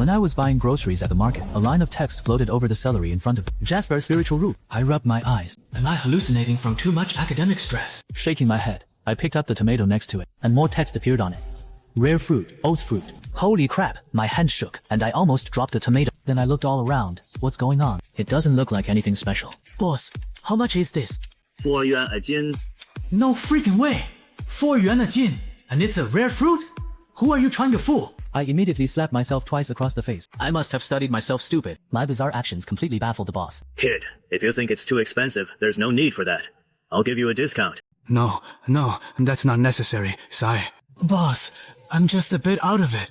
When I was buying groceries at the market, a line of text floated over the celery in front of me. Jasper's spiritual root. I rubbed my eyes. Am I hallucinating from too much academic stress? Shaking my head, I picked up the tomato next to it, and more text appeared on it. Rare fruit, oath fruit. Holy crap, my hand shook, and I almost dropped the tomato. Then I looked all around. What's going on? It doesn't look like anything special. Boss, how much is this? 4元a斤. No freaking way! 4 yuan a jin, and it's a rare fruit? Who are you trying to fool? I immediately slapped myself twice across the face. I must have studied myself stupid. My bizarre actions completely baffled the boss. Kid, if you think it's too expensive, there's no need for that. I'll give you a discount. No, that's not necessary, Sai. Boss, I'm just a bit out of it.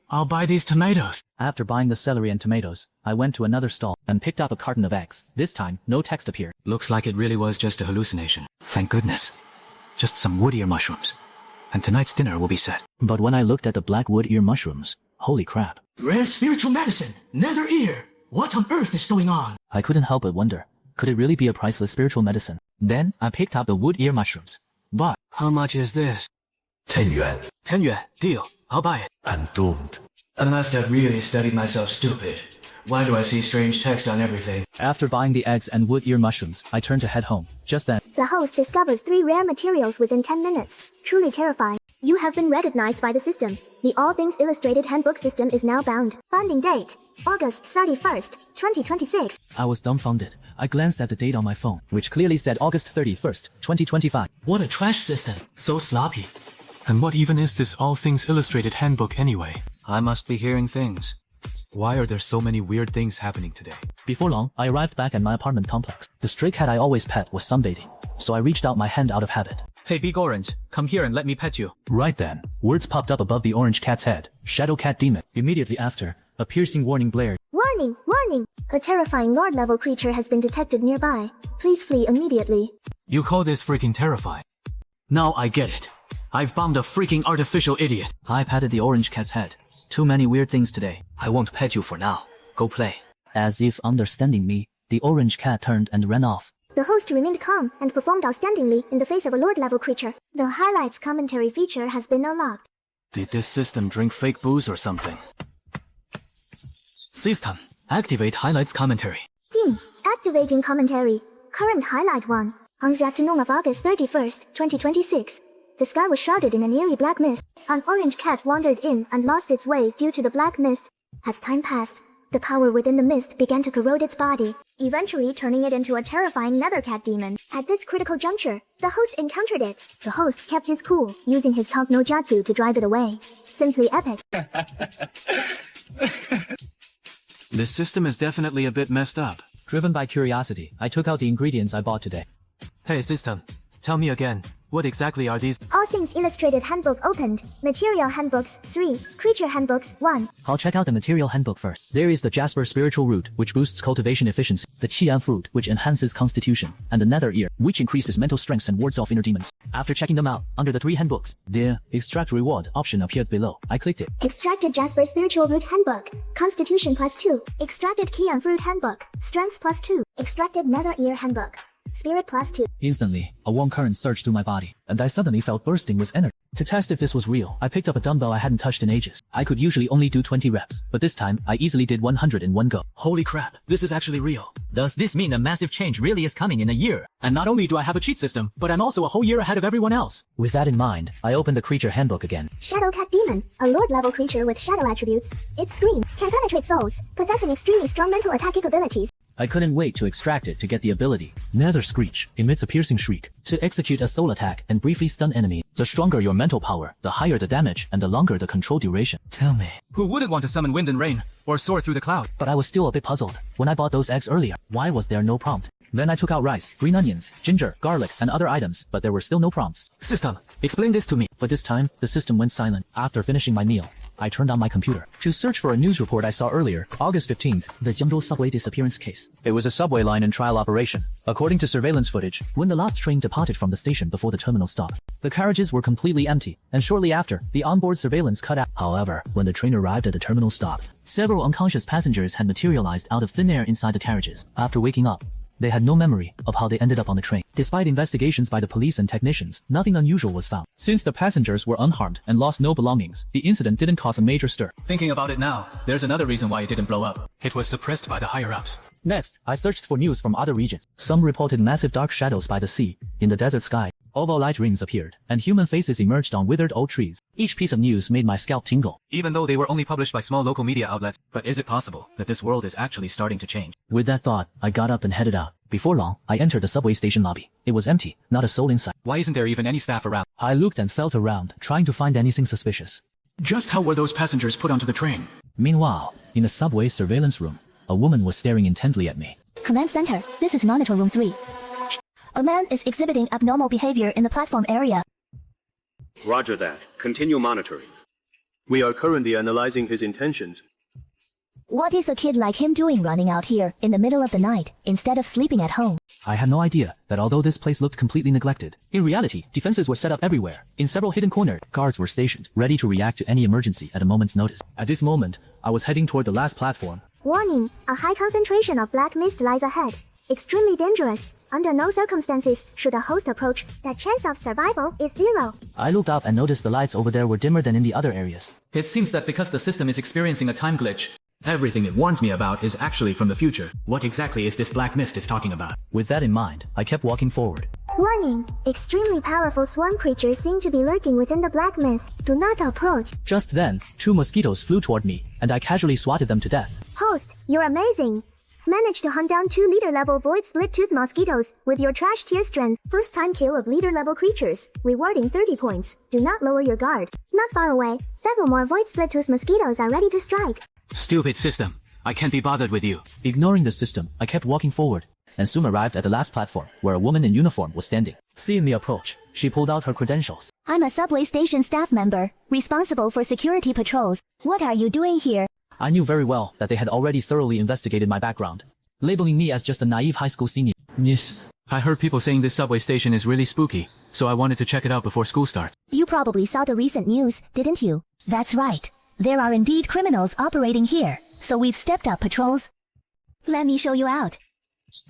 I'll buy these tomatoes. After buying the celery and tomatoes, I went to another stall and picked up a carton of eggs. This time, no text appeared. Looks like it really was just a hallucination. Thank goodness. Just some wood ear mushrooms. And tonight's dinner will be set. But when I looked at the black wood ear mushrooms, holy crap. Rare spiritual medicine, nether ear. What on earth is going on? I couldn't help but wonder, could it really be a priceless spiritual medicine? Then I picked up the wood ear mushrooms. But how much is this? 10 yuan. 10 yuan. Deal. I'll buy it. I'm doomed. I must have really studied myself stupid. Why do I see strange text on everything? After buying the eggs and wood ear mushrooms, I turned to head home. Just then, the host discovered 3 rare materials within 10 minutes. Truly terrifying. You have been recognized by the system. The All Things Illustrated Handbook system is now bound. Founding date, August 31st, 2026. I was dumbfounded. I glanced at the date on my phone, which clearly said August 31st, 2025. What a trash system. So sloppy. And what even is this All Things Illustrated Handbook anyway? I must be hearing things. Why are there so many weird things happening today? Before long, I arrived back at my apartment complex. The stray cat I always pet was sunbathing, so I reached out my hand out of habit. Hey Big Orange, come here and let me pet you. Right then, words popped up above the orange cat's head. Shadow Cat Demon. Immediately after, a piercing warning blared. Warning, warning! A terrifying Lord-level creature has been detected nearby. Please flee immediately. You call this freaking terrifying? Now I get it. I've bombed a freaking artificial idiot. I patted the orange cat's head. Too many weird things today. I won't pet you for now. Go play. As if understanding me, the orange cat turned and ran off. The host remained calm and performed outstandingly in the face of a Lord-level creature. The highlights commentary feature has been unlocked. Did this system drink fake booze or something? System, activate highlights commentary. Steam, activating commentary. Current highlight 1. On the afternoon of August 31st, 2026, the sky was shrouded in an eerie black mist. An orange cat wandered in and lost its way due to the black mist. As time passed, the power within the mist began to corrode its body, eventually turning it into a terrifying nether cat demon. At this critical juncture, the host encountered it. The host kept his cool, using his talk no jutsu to drive it away. Simply epic. This system is definitely a bit messed up. Driven by curiosity, I took out the ingredients I bought today. Hey system, tell me again, what exactly are these? All Things Illustrated Handbook opened. Material Handbooks 3. Creature Handbooks 1. I'll check out the Material Handbook first. There is the Jasper Spiritual Root, which boosts cultivation efficiency, the Qian Fruit, which enhances constitution, and the Nether Ear, which increases mental strength and wards off inner demons. After checking them out, under the 3 handbooks, the Extract Reward option appeared below. I clicked it. Extracted Jasper Spiritual Root Handbook. Constitution +2. Extracted Qian Fruit Handbook. Strength +2. Extracted Nether Ear Handbook. Spirit +2. Instantly, a warm current surged through my body, and I suddenly felt bursting with energy. To test if this was real, I picked up a dumbbell I hadn't touched in ages. I could usually only do 20 reps, but this time, I easily did 100 in one go. Holy crap, this is actually real. Does this mean a massive change really is coming in a year? And not only do I have a cheat system, but I'm also a whole year ahead of everyone else. With that in mind, I opened the Creature Handbook again. Shadow Cat Demon, a Lord-level creature with shadow attributes. Its scream can penetrate souls, possessing extremely strong mental attack capabilities. I couldn't wait to extract it to get the ability. Nether Screech emits a piercing shriek to execute a soul attack and briefly stun enemy. The stronger your mental power, the higher the damage and the longer the control duration. Tell me, who wouldn't want to summon wind and rain, or soar through the cloud? But I was still a bit puzzled. When I bought those eggs earlier, why was there no prompt? Then I took out rice, green onions, ginger, garlic, and other items, but there were still no prompts. System, explain this to me. But this time, the system went silent. After finishing my meal, I turned on my computer to search for a news report I saw earlier, August 15th, the Jiangzhou subway disappearance case. It was a subway line in trial operation. According to surveillance footage, when the last train departed from the station before the terminal stop, the carriages were completely empty, and shortly after, the onboard surveillance cut out. However, when the train arrived at the terminal stop, several unconscious passengers had materialized out of thin air inside the carriages. After waking up, They had no memory of how they ended up on the train. Despite investigations by the police and technicians, nothing unusual was found. Since the passengers were unharmed and lost no belongings, the incident didn't cause a major stir. Thinking about it now, there's another reason why it didn't blow up. It was suppressed by the higher-ups. Next, I searched for news from other regions. Some reported massive dark shadows by the sea, in the desert sky. Oval light rings appeared, and human faces emerged on withered old trees. Each piece of news made my scalp tingle. Even though they were only published by small local media outlets, but is it possible that this world is actually starting to change? With that thought, I got up and headed out. Before long, I entered the subway station lobby. It was empty, not a soul inside. Why isn't there even any staff around? I looked and felt around, trying to find anything suspicious. Just how were those passengers put onto the train? Meanwhile, in the subway surveillance room, a woman was staring intently at me. Command Center, this is Monitor Room 3. A man is exhibiting abnormal behavior in the platform area. Roger that. Continue monitoring. We are currently analyzing his intentions. What is a kid like him doing running out here in the middle of the night instead of sleeping at home? I had no idea that although this place looked completely neglected, in reality, defenses were set up everywhere. In several hidden corners, guards were stationed, ready to react to any emergency at a moment's notice. At this moment, I was heading toward the last platform. Warning, a high concentration of black mist lies ahead. Extremely dangerous. Under no circumstances should a host approach. The chance of survival is 0. I looked up and noticed the lights over there were dimmer than in the other areas. It seems that because the system is experiencing a time glitch, everything it warns me about is actually from the future. What exactly is this black mist is talking about? With that in mind, I kept walking forward. Warning, extremely powerful swarm creatures seem to be lurking within the black mist. Do not approach. Just then, 2 mosquitoes flew toward me, and I casually swatted them to death. Host, you're amazing. Managed to hunt down 2 leader-level void split-tooth mosquitoes with your trash tier strength. First time kill of leader-level creatures. Rewarding 30 points. Do not lower your guard. Not far away, several more void split-tooth mosquitoes are ready to strike. Stupid system. I can't be bothered with you. Ignoring the system, I kept walking forward, and soon arrived at the last platform, where a woman in uniform was standing. Seeing me approach, she pulled out her credentials. I'm a subway station staff member, responsible for security patrols. What are you doing here? I knew very well that they had already thoroughly investigated my background, labeling me as just a naive high school senior. Miss, I heard people saying this subway station is really spooky, so I wanted to check it out before school starts. You probably saw the recent news, didn't you? That's right. There are indeed criminals operating here, so we've stepped up patrols. Let me show you out.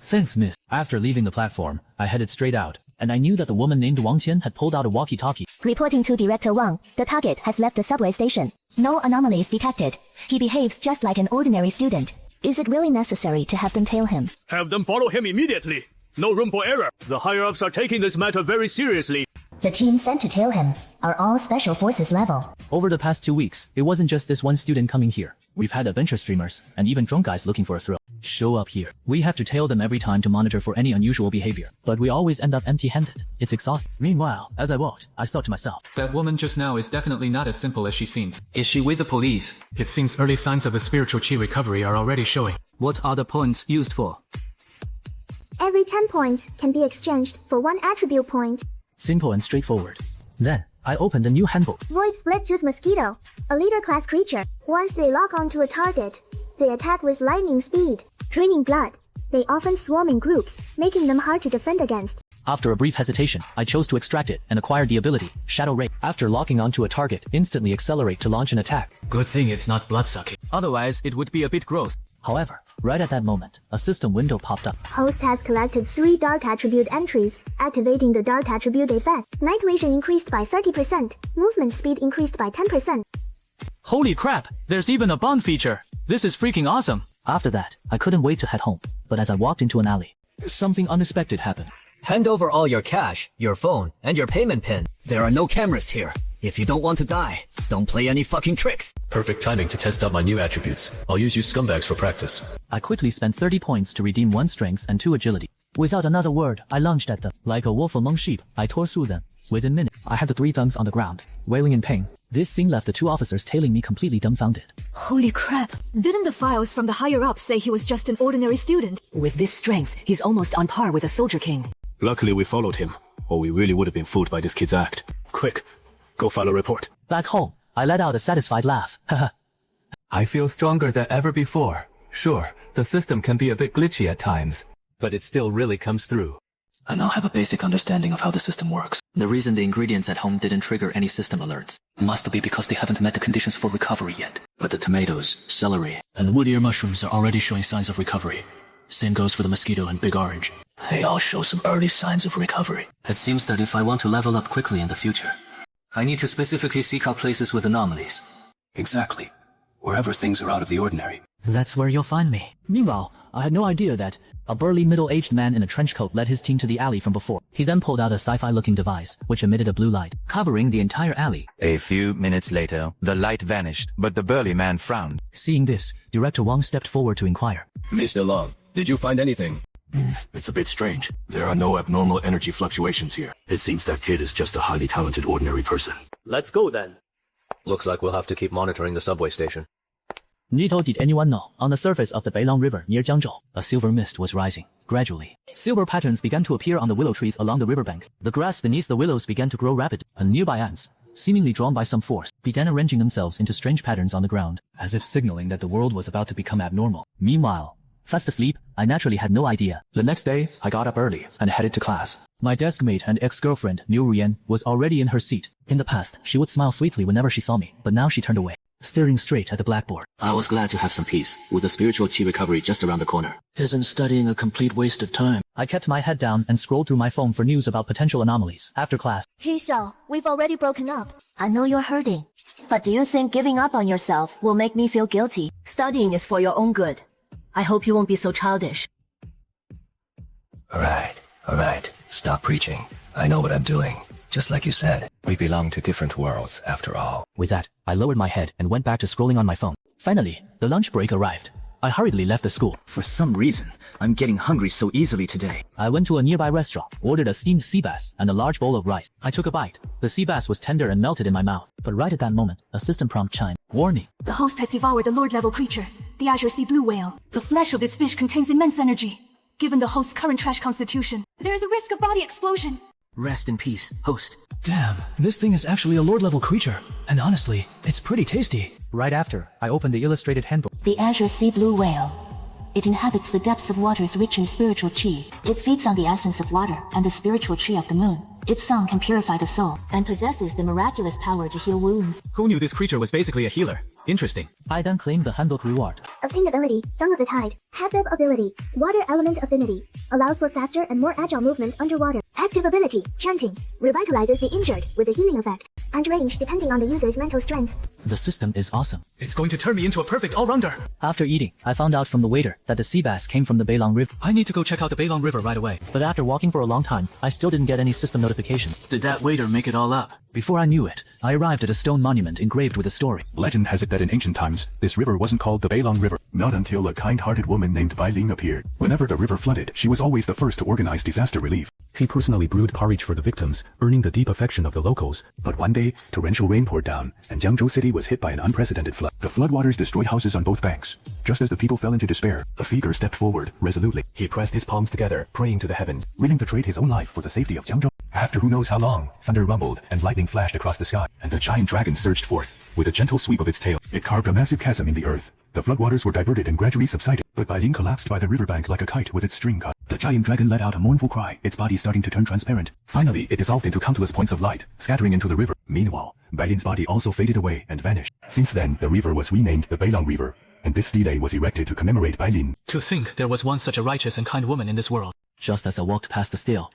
Thanks, miss. After leaving the platform, I headed straight out, and I knew that the woman named Wang Qian had pulled out a walkie-talkie. Reporting to Director Wang, the target has left the subway station. No anomalies detected. He behaves just like an ordinary student. Is it really necessary to have them tail him? Have them follow him immediately. No room for error. The higher-ups are taking this matter very seriously. The team sent to tail him are all special forces level. Over the past 2 weeks, it wasn't just this one student coming here. We've had adventure streamers, and even drunk guys looking for a thrill show up here. We have to tail them every time to monitor for any unusual behavior, but we always end up empty-handed. It's exhausting. Meanwhile, as I walked, I thought to myself, that woman just now is definitely not as simple as she seems. Is she with the police? It seems early signs of the spiritual chi recovery are already showing. What are the points used for? Every 10 points can be exchanged for 1 attribute point. simple and straightforward. Then, I opened a new handbook. Void Split-Tooth Mosquito, a leader-class creature. Once they lock onto a target, they attack with lightning speed, draining blood. They often swarm in groups, making them hard to defend against. After a brief hesitation, I chose to extract it and acquired the ability, Shadow Ray. After locking onto a target, instantly accelerate to launch an attack. Good thing it's not blood-sucking. Otherwise, it would be a bit gross. However, right at that moment, a system window popped up. Host has collected 3 Dark Attribute entries, activating the Dark Attribute effect. Night vision increased by 30%, movement speed increased by 10%. Holy crap, there's even a bond feature. This is freaking awesome. After that, I couldn't wait to head home, but as I walked into an alley, something unexpected happened. Hand over all your cash, your phone, and your payment pin. There are no cameras here. If you don't want to die, don't play any fucking tricks. Perfect timing to test out my new attributes. I'll use you scumbags for practice. I quickly spent 30 points to redeem 1 strength and 2 agility. Without another word, I lunged at them. Like a wolf among sheep, I tore through them. Within minutes, I had the 3 thugs on the ground, wailing in pain. This scene left the 2 officers tailing me completely dumbfounded. Holy crap. Didn't the files from the higher-ups say he was just an ordinary student? With this strength, he's almost on par with a soldier king. Luckily we followed him, or we really would have been fooled by this kid's act. Quick, go file a report. Back home, I let out a satisfied laugh. I feel stronger than ever before. Sure, the system can be a bit glitchy at times, but it still really comes through. I now have a basic understanding of how the system works. The reason the ingredients at home didn't trigger any system alerts must be because they haven't met the conditions for recovery yet. But the tomatoes, celery, and wood ear mushrooms are already showing signs of recovery. Same goes for the Mosquito and Big Orange. They all show some early signs of recovery. It seems that if I want to level up quickly in the future, I need to specifically seek out places with anomalies. Exactly. Wherever things are out of the ordinary. That's where you'll find me. Meanwhile, I had no idea that a burly middle-aged man in a trench coat led his team to the alley from before. He then pulled out a sci-fi looking device, which emitted a blue light, covering the entire alley. A few minutes later, the light vanished, but the burly man frowned. Seeing this, Director Wang stepped forward to inquire. Mr. Long, did you find anything? It's a bit strange. There are no abnormal energy fluctuations here. It seems that kid is just a highly talented ordinary person. Let's go then. Looks like we'll have to keep monitoring the subway station. Little did anyone know, on the surface of the Beilong River near Jiangzhou, a silver mist was rising, gradually. Silver patterns began to appear on the willow trees along the riverbank. The grass beneath the willows began to grow rapid, and nearby ants, seemingly drawn by some force, began arranging themselves into strange patterns on the ground, as if signaling that the world was about to become abnormal. Meanwhile, fast asleep, I naturally had no idea. The next day, I got up early and headed to class. My desk mate and ex-girlfriend, Liu Ruyan, was already in her seat. In the past, she would smile sweetly whenever she saw me, but now she turned away, staring straight at the blackboard. I was glad to have some peace, with the spiritual chi recovery just around the corner. Isn't studying a complete waste of time? I kept my head down and scrolled through my phone for news about potential anomalies. After class, He Xiao, we've already broken up. I know you're hurting. But do you think giving up on yourself will make me feel guilty? Studying is for your own good. I hope you won't be so childish. Alright. Stop preaching. I know what I'm doing. Just like you said, we belong to different worlds, after all. With that, I lowered my head and went back to scrolling on my phone. Finally, the lunch break arrived. I hurriedly left the school. For some reason, I'm getting hungry so easily today. I went to a nearby restaurant, ordered a steamed sea bass and a large bowl of rice. I took a bite. The sea bass was tender and melted in my mouth. But right at that moment, a system prompt chimed. Warning. The host has devoured a lord-level creature, the azure sea blue whale. The flesh of this fish contains immense energy. Given the host's current trash constitution, there is a risk of body explosion. Rest in peace, host. Damn, this thing is actually a lord-level creature. And honestly, it's pretty tasty. Right after, I opened the illustrated handbook. The azure sea blue whale. It inhabits the depths of waters rich in spiritual chi. It feeds on the essence of water and the spiritual chi of the moon. Its song can purify the soul and possesses the miraculous power to heal wounds. Who knew this creature was basically a healer? Interesting. I then claimed the handbook reward. Obtained ability, Song of the Tide. Passive ability, Water Element Affinity. Allows for faster and more agile movement underwater. Active ability, Chanting. Revitalizes the injured with a healing effect. And range depending on the user's mental strength. The system is awesome. It's going to turn me into a perfect all-rounder. After eating, I found out from the waiter that the sea bass came from the Beilong River. I need to go check out the Beilong River right away. But after walking for a long time, I still didn't get any system notification. Did that waiter make it all up? Before I knew it, I arrived at a stone monument engraved with a story. Legend has it that in ancient times, this river wasn't called the Beilong River, not until a kind-hearted woman named Bai Ling appeared. Whenever the river flooded, she was always the first to organize disaster relief. She personally brewed porridge for the victims, earning the deep affection of the locals. But one day, torrential rain poured down, and Jiangzhou City was hit by an unprecedented flood. The floodwaters destroyed houses on both banks. Just as the people fell into despair, a figure stepped forward, resolutely. He pressed his palms together, praying to the heavens, willing to trade his own life for the safety of Jiangzhou. After who knows how long, thunder rumbled, and lightning flashed across the sky, and the giant dragon surged forth. With a gentle sweep of its tail, it carved a massive chasm in the earth. The floodwaters were diverted and gradually subsided, but Bai Ling collapsed by the riverbank like a kite with its string cut. The giant dragon let out a mournful cry, its body starting to turn transparent. Finally, it dissolved into countless points of light, scattering into the river. Meanwhile, Bai Ling's body also faded away and vanished. Since then, the river was renamed the Beilong River, and this stele was erected to commemorate Bai Ling. To think there was once such a righteous and kind woman in this world. Just as I walked past the stele,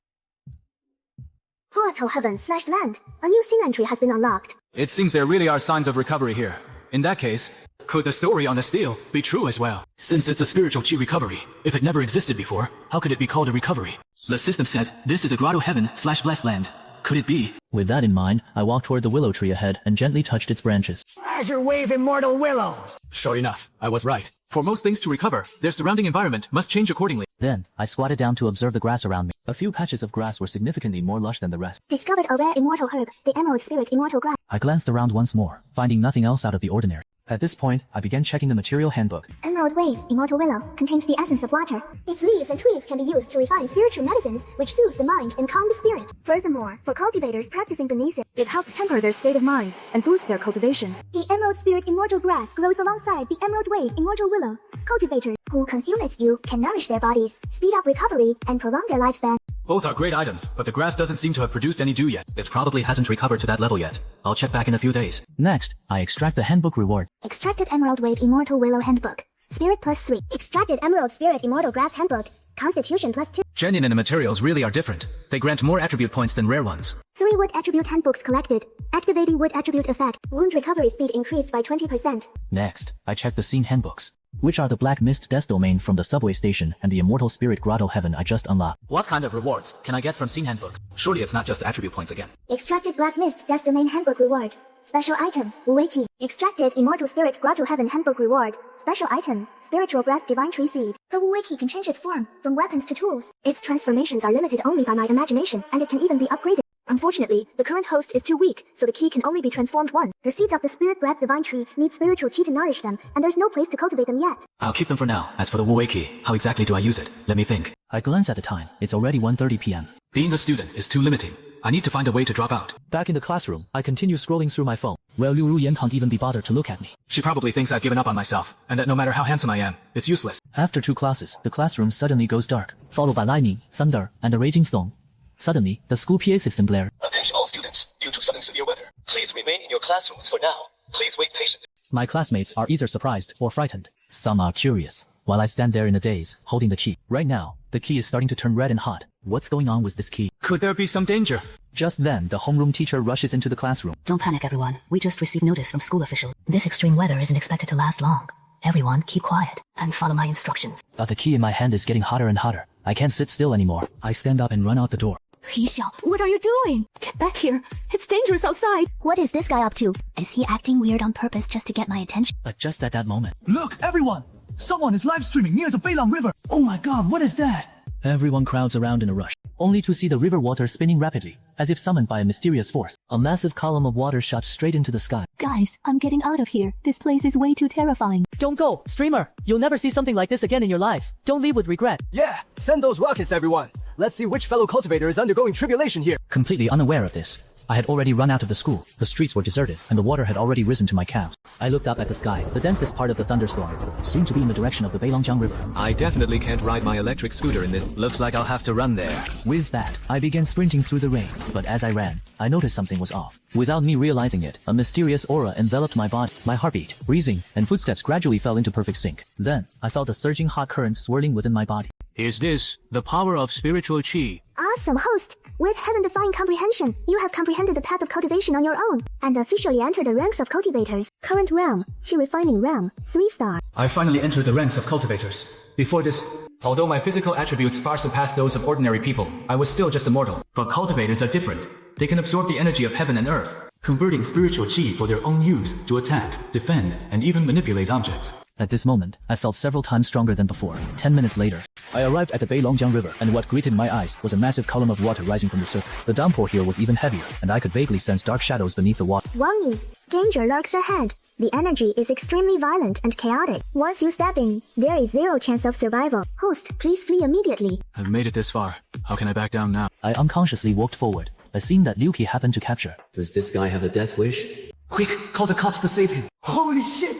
Portal Heaven/Land. A new scene entry has been unlocked. It seems there really are signs of recovery here. In that case, could the story on the stele be true as well? Since it's a spiritual chi recovery, if it never existed before, how could it be called a recovery? The system said this is a grotto heaven/blessed land. Could it be? With that in mind, I walked toward the willow tree ahead and gently touched its branches. Azure Wave Immortal Willow! Sure enough, I was right. For most things to recover, their surrounding environment must change accordingly. Then, I squatted down to observe the grass around me. A few patches of grass were significantly more lush than the rest. Discovered a rare immortal herb, the Emerald Spirit Immortal Grass. I glanced around once more, finding nothing else out of the ordinary. At this point, I began checking the material handbook. Emerald Wave Immortal Willow contains the essence of water. Its leaves and twigs can be used to refine spiritual medicines, which soothe the mind and calm the spirit. Furthermore, for cultivators practicing beneath it, it helps temper their state of mind and boost their cultivation. The Emerald Spirit Immortal Grass grows alongside the Emerald Wave Immortal Willow. Cultivators who consume its dew can nourish their bodies, speed up recovery, and prolong their lifespan. Both are great items, but the grass doesn't seem to have produced any dew yet. It probably hasn't recovered to that level yet. I'll check back in a few days. Next, I extract the handbook reward. Extracted Emerald Wave Immortal Willow Handbook. Spirit +3. Extracted Emerald Spirit Immortal Graph Handbook. Constitution +2. Genuine materials really are different. They grant more attribute points than rare ones. 3 Wood Attribute Handbooks collected. Activating Wood Attribute effect. Wound recovery speed increased by 20%. Next, I checked the scene handbooks, which are the Black Mist Death Domain from the subway station and the Immortal Spirit Grotto Heaven I just unlocked. What kind of rewards can I get from scene handbooks? Surely it's not just attribute points again. Extracted Black Mist Death Domain Handbook reward. Special item, Wu Key. Extracted Immortal Spirit Grotto Heaven Handbook reward. Special item, Spiritual Breath Divine Tree Seed. The Wu Key can change its form, from weapons to tools. Its transformations are limited only by my imagination, and it can even be upgraded. Unfortunately, the current host is too weak, so the key can only be transformed once. The seeds of the Spirit Breath Divine Tree need spiritual chi to nourish them, and there's no place to cultivate them yet. I'll keep them for now. As for the Wu Key, how exactly do I use it? Let me think. I glance at the time. It's already 1:30 p.m. Being a student is too limiting. I need to find a way to drop out. Back in the classroom, I continue scrolling through my phone. Well, Liu Ruyan can't even be bothered to look at me. She probably thinks I've given up on myself, and that no matter how handsome I am, it's useless. After 2 classes, the classroom suddenly goes dark, followed by lightning, thunder, and a raging storm. Suddenly, the school PA system blared. Attention all students. Due to sudden severe weather, please remain in your classrooms for now. Please wait patiently. My classmates are either surprised or frightened. Some are curious, while I stand there in a daze, holding the key. Right now, the key is starting to turn red and hot. What's going on with this key? Could there be some danger? Just then, the homeroom teacher rushes into the classroom. Don't panic, everyone. We just received notice from school officials. This extreme weather isn't expected to last long. Everyone, keep quiet and follow my instructions. The key in my hand is getting hotter and hotter. I can't sit still anymore. I stand up and run out the door. Xiao, what are you doing? Get back here. It's dangerous outside. What is this guy up to? Is he acting weird on purpose just to get my attention? But just at that moment. Look, everyone! Someone is live streaming near the Beilong River. Oh my god, what is that? Everyone crowds around in a rush, only to see the river water spinning rapidly, as if summoned by a mysterious force. A massive column of water shot straight into the sky. Guys, I'm getting out of here. This place is way too terrifying. Don't go, streamer! You'll never see something like this again in your life. Don't leave with regret. Yeah, send those rockets, everyone. Let's see which fellow cultivator is undergoing tribulation here. Completely unaware of this, I had already run out of the school. The streets were deserted, and the water had already risen to my calves. I looked up at the sky. The densest part of the thunderstorm seemed to be in the direction of the Beilongjiang River. I definitely can't ride my electric scooter in this. Looks like I'll have to run there. With that, I began sprinting through the rain. But as I ran, I noticed something was off. Without me realizing it, a mysterious aura enveloped my body. My heartbeat, breathing, and footsteps gradually fell into perfect sync. Then, I felt a surging hot current swirling within my body. Is this the power of spiritual chi? Awesome, host! With heaven-defying comprehension, you have comprehended the path of cultivation on your own, and officially entered the ranks of cultivators. Current realm, Chi Refining Realm, 3-star. I finally entered the ranks of cultivators. Before this, although my physical attributes far surpassed those of ordinary people, I was still just a mortal. But cultivators are different. They can absorb the energy of heaven and earth, converting spiritual chi for their own use to attack, defend, and even manipulate objects. At this moment, I felt several times stronger than before. 10 minutes later, I arrived at the Beilongjiang River, and what greeted my eyes was a massive column of water rising from the surface. The downpour here was even heavier, and I could vaguely sense dark shadows beneath the water. Wang Yi, danger lurks ahead. The energy is extremely violent and chaotic. Once you step in, there is zero chance of survival. Host, please flee immediately. I've made it this far. How can I back down now? I unconsciously walked forward, a scene that Liu Qi happened to capture. Does this guy have a death wish? Quick, call the cops to save him. Holy shit!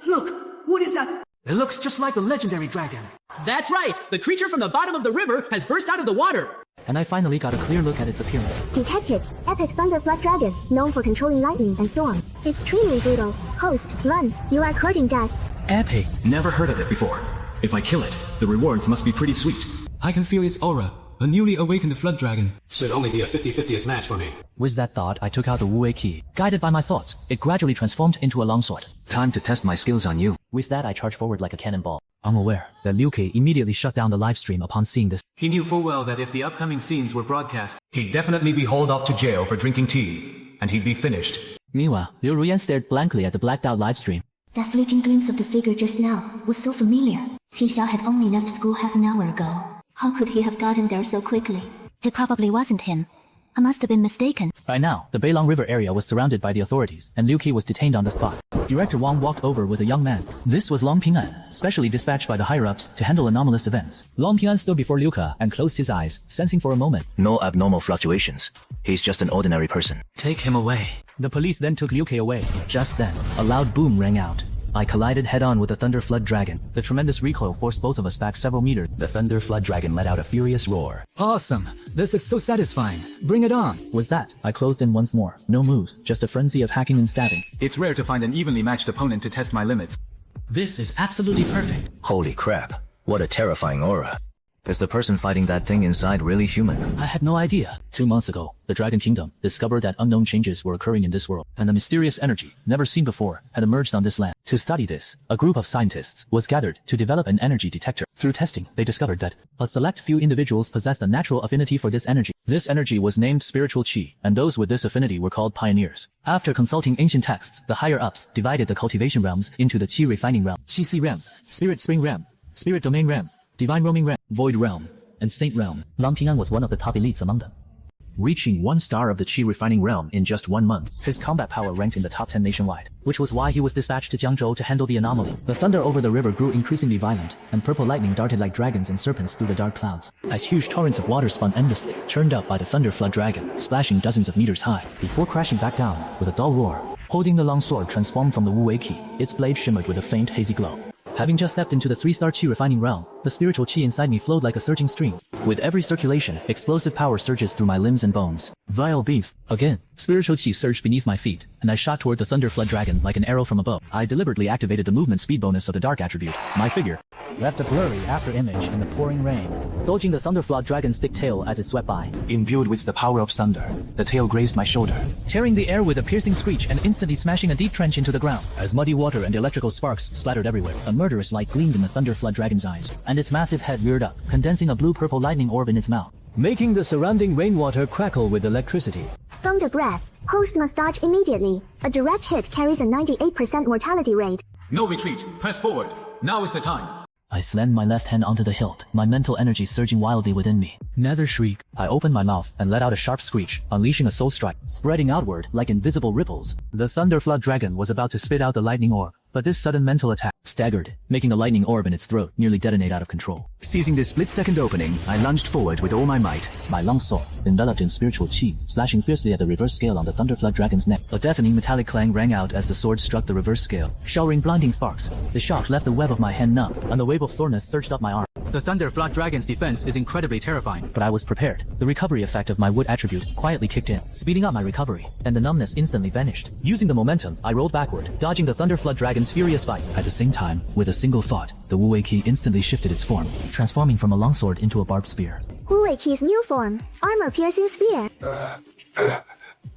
Look, what is that? It looks just like the legendary dragon. That's right! The creature from the bottom of the river has burst out of the water! And I finally got a clear look at its appearance. Detected, epic thunder flood dragon, known for controlling lightning and storm. Extremely brutal. Host, run. You are courting death. Epic. Never heard of it before. If I kill it, the rewards must be pretty sweet. I can feel its aura. A newly awakened flood dragon. Should only be a 50-50 match for me. With that thought, I took out the Wu Key. Guided by my thoughts, it gradually transformed into a longsword. Time to test my skills on you. With that, I charged forward like a cannonball. Unaware that Liu Kei immediately shut down the live stream upon seeing this. He knew full well that if the upcoming scenes were broadcast, he'd definitely be hauled off to jail for drinking tea, and he'd be finished. Meanwhile, Liu Ruyan stared blankly at the blacked out live stream. That fleeting glimpse of the figure just now was so familiar. Xiao had only left school half an hour ago. How could he have gotten there so quickly? It probably wasn't him. I must have been mistaken. By now, the Beilong River area was surrounded by the authorities, and Liu Qi was detained on the spot. Director Wang walked over with a young man. This was Long Ping'an, specially dispatched by the higher-ups to handle anomalous events. Long Ping'an stood before Liu Ke and closed his eyes, sensing for a moment. No abnormal fluctuations. He's just an ordinary person. Take him away. The police then took Liu Ke away. Just then, a loud boom rang out. I collided head-on with the Thunder Flood Dragon. The tremendous recoil forced both of us back several meters. The Thunder Flood Dragon let out a furious roar. Awesome! This is so satisfying. Bring it on! With that, I closed in once more. No moves, just a frenzy of hacking and stabbing. It's rare to find an evenly matched opponent to test my limits. This is absolutely perfect. Holy crap. What a terrifying aura. Is the person fighting that thing inside really human? I had no idea. 2 months ago, the Dragon Kingdom discovered that unknown changes were occurring in this world, and a mysterious energy, never seen before, had emerged on this land. To study this, a group of scientists was gathered to develop an energy detector. Through testing, they discovered that a select few individuals possessed a natural affinity for this energy. This energy was named spiritual qi, and those with this affinity were called pioneers. After consulting ancient texts, the higher-ups divided the cultivation realms into the qi refining realm, qi si realm, spirit spring realm, spirit domain realm, divine roaming realm, void realm, and saint realm. Lang Ping'an was one of the top elites among them, reaching 1 star of the Qi refining realm in just 1 month. His combat power ranked in the top 10 nationwide, which was why he was dispatched to Jiangzhou to handle the anomaly. The thunder over the river grew increasingly violent, and purple lightning darted like dragons and serpents through the dark clouds, as huge torrents of water spun endlessly, churned up by the thunder flood dragon, splashing dozens of meters high, before crashing back down with a dull roar. Holding the long sword transformed from the Wu Wei Qi, its blade shimmered with a faint hazy glow. Having just stepped into the 3-star Qi refining realm, the spiritual Qi inside me flowed like a surging stream. With every circulation, explosive power surges through my limbs and bones. Vile beast. Again, spiritual Qi surged beneath my feet, and I shot toward the thunder flood dragon like an arrow from a bow. I deliberately activated the movement speed bonus of the dark attribute. My figure left a blurry after image in the pouring rain, dodging the thunder flood dragon's thick tail as it swept by. Imbued with the power of thunder, the tail grazed my shoulder, tearing the air with a piercing screech and instantly smashing a deep trench into the ground. As muddy water and electrical sparks splattered everywhere, a murderous light gleamed in the thunder flood dragon's eyes, and its massive head reared up, condensing a blue-purple lightning orb in its mouth, making the surrounding rainwater crackle with electricity. Thunder breath. Host must dodge immediately. A direct hit carries a 98% mortality rate. No retreat. Press forward. Now is the time. I slammed my left hand onto the hilt, my mental energy surging wildly within me. Nether shriek. I opened my mouth and let out a sharp screech, unleashing a soul strike, spreading outward like invisible ripples. The thunder flood dragon was about to spit out the lightning orb, but this sudden mental attack staggered, making the lightning orb in its throat nearly detonate out of control. Seizing this split-second opening, I lunged forward with all my might, my long sword, enveloped in spiritual qi, slashing fiercely at the reverse scale on the thunder flood dragon's neck. A deafening metallic clang rang out as the sword struck the reverse scale, showering blinding sparks. The shock left the web of my hand numb, and the wave of soreness surged up my arm. The thunder flood dragon's defense is incredibly terrifying. But I was prepared. The recovery effect of my wood attribute quietly kicked in, speeding up my recovery, and the numbness instantly vanished. Using the momentum, I rolled backward, dodging the thunder flood dragon's furious bite. At the same time, with a single thought, the Wu Wei Qi instantly shifted its form, transforming from a longsword into a barbed spear. Wu Wei Qi's new form. Armor-piercing spear.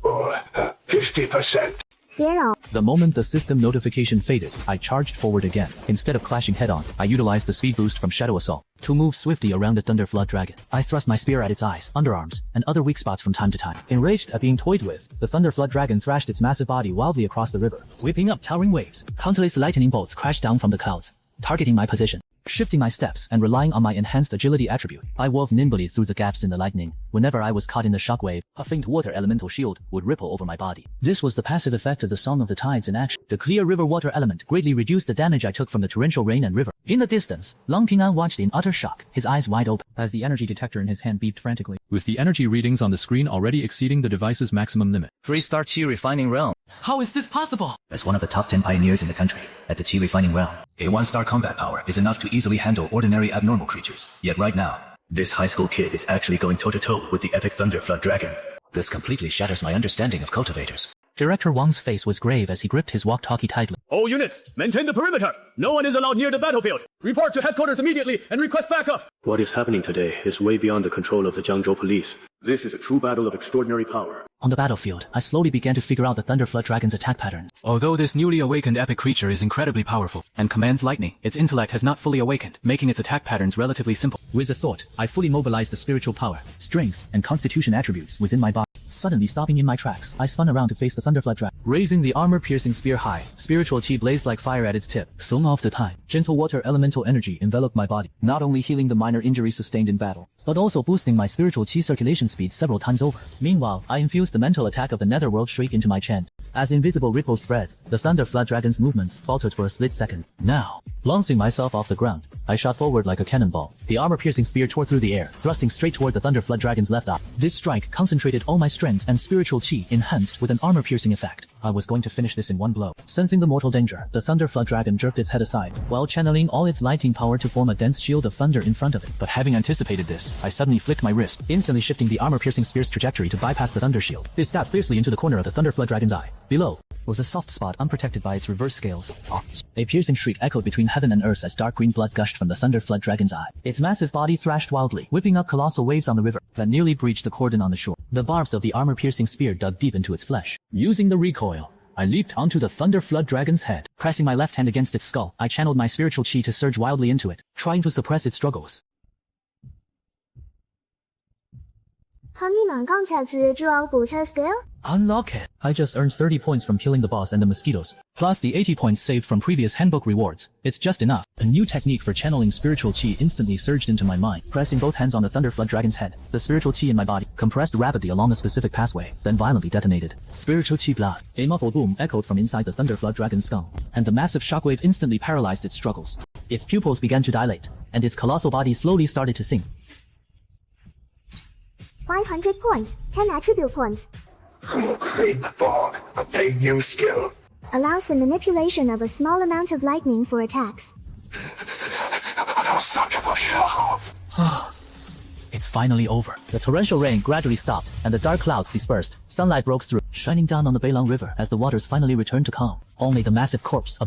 50%. 0. The moment the system notification faded, I charged forward again. Instead of clashing head-on, I utilized the speed boost from Shadow Assault to move swiftly around the thunder flood dragon. I thrust my spear at its eyes, underarms, and other weak spots from time to time. Enraged at being toyed with, the thunder flood dragon thrashed its massive body wildly across the river, whipping up towering waves. Countless lightning bolts crashed down from the clouds, targeting my position. Shifting my steps and relying on my enhanced agility attribute, I wove nimbly through the gaps in the lightning. Whenever I was caught in the shockwave, a faint water elemental shield would ripple over my body. This was the passive effect of the Song of the Tides in action. The clear river water element greatly reduced the damage I took from the torrential rain and river. In the distance, Lang Ping'an watched in utter shock, his eyes wide open, as the energy detector in his hand beeped frantically. With the energy readings on the screen already exceeding the device's maximum limit. 3-star Qi refining realm. How is this possible? As one of the top 10 pioneers in the country, at the Qi refining realm, a 1-star combat power is enough to easily handle ordinary abnormal creatures. Yet right now, this high school kid is actually going toe-to-toe with the epic thunder flood dragon. This completely shatters my understanding of cultivators. Director Wang's face was grave as he gripped his walkie-talkie tightly. All units, maintain the perimeter. No one is allowed near the battlefield. Report to headquarters immediately and request backup. What is happening today is way beyond the control of the Jiangzhou police. This is a true battle of extraordinary power. On the battlefield, I slowly began to figure out the thunder flood dragon's attack patterns. Although this newly awakened epic creature is incredibly powerful and commands lightning, its intellect has not fully awakened, making its attack patterns relatively simple. With a thought, I fully mobilized the spiritual power, strength, and constitution attributes within my body. Suddenly stopping in my tracks, I spun around to face the thunder flood dragon. Raising the armor-piercing spear high, spiritual qi blazed like fire at its tip. Song of the Tide. Gentle water elemental energy enveloped my body, not only healing the minor injuries sustained in battle, but also boosting my spiritual qi circulation speed several times over. Meanwhile, I infused the mental attack of the netherworld shriek into my chant. As invisible ripples spread, the thunder flood dragon's movements faltered for a split second. Now, launching myself off the ground, I shot forward like a cannonball. The armor-piercing spear tore through the air, thrusting straight toward the thunder flood dragon's left eye. This strike concentrated all my strength and spiritual qi enhanced with an armor-piercing effect. I was going to finish this in one blow. Sensing the mortal danger, the thunder flood dragon jerked its head aside, while channeling all its lighting power to form a dense shield of thunder in front of it. But having anticipated this, I suddenly flicked my wrist, instantly shifting the armor-piercing spear's trajectory to bypass the thunder shield. It stabbed fiercely into the corner of the thunder flood dragon's eye. Below, was a soft spot unprotected by its reverse scales. A piercing shriek echoed between heaven and earth as dark green blood gushed from the thunder flood dragon's eye. Its massive body thrashed wildly, whipping up colossal waves on the river that nearly breached the cordon on the shore. The barbs of the armor-piercing spear dug deep into its flesh. Using the recoil, I leaped onto the thunder flood dragon's head. Pressing my left hand against its skull, I channeled my spiritual chi to surge wildly into it, trying to suppress its struggles. 看你能讲下子主要补测 skill? Unlock it. I just earned 30 points from killing the boss and the mosquitoes, plus the 80 points saved from previous handbook rewards. It's just enough. A new technique for channeling spiritual chi instantly surged into my mind. Pressing both hands on the thunder flood dragon's head, the spiritual chi in my body compressed rapidly along a specific pathway, then violently detonated. Spiritual chi blast. A muffled boom echoed from inside the thunder flood dragon's skull, and the massive shockwave instantly paralyzed its struggles. Its pupils began to dilate, and its colossal body slowly started to sink. 500 points, 10 attribute points. Create the fog, a new skill. Allows the manipulation of a small amount of lightning for attacks. It's finally over. The torrential rain gradually stopped, and the dark clouds dispersed. Sunlight broke through, shining down on the Beilong River as the waters finally returned to calm. Only the massive corpse of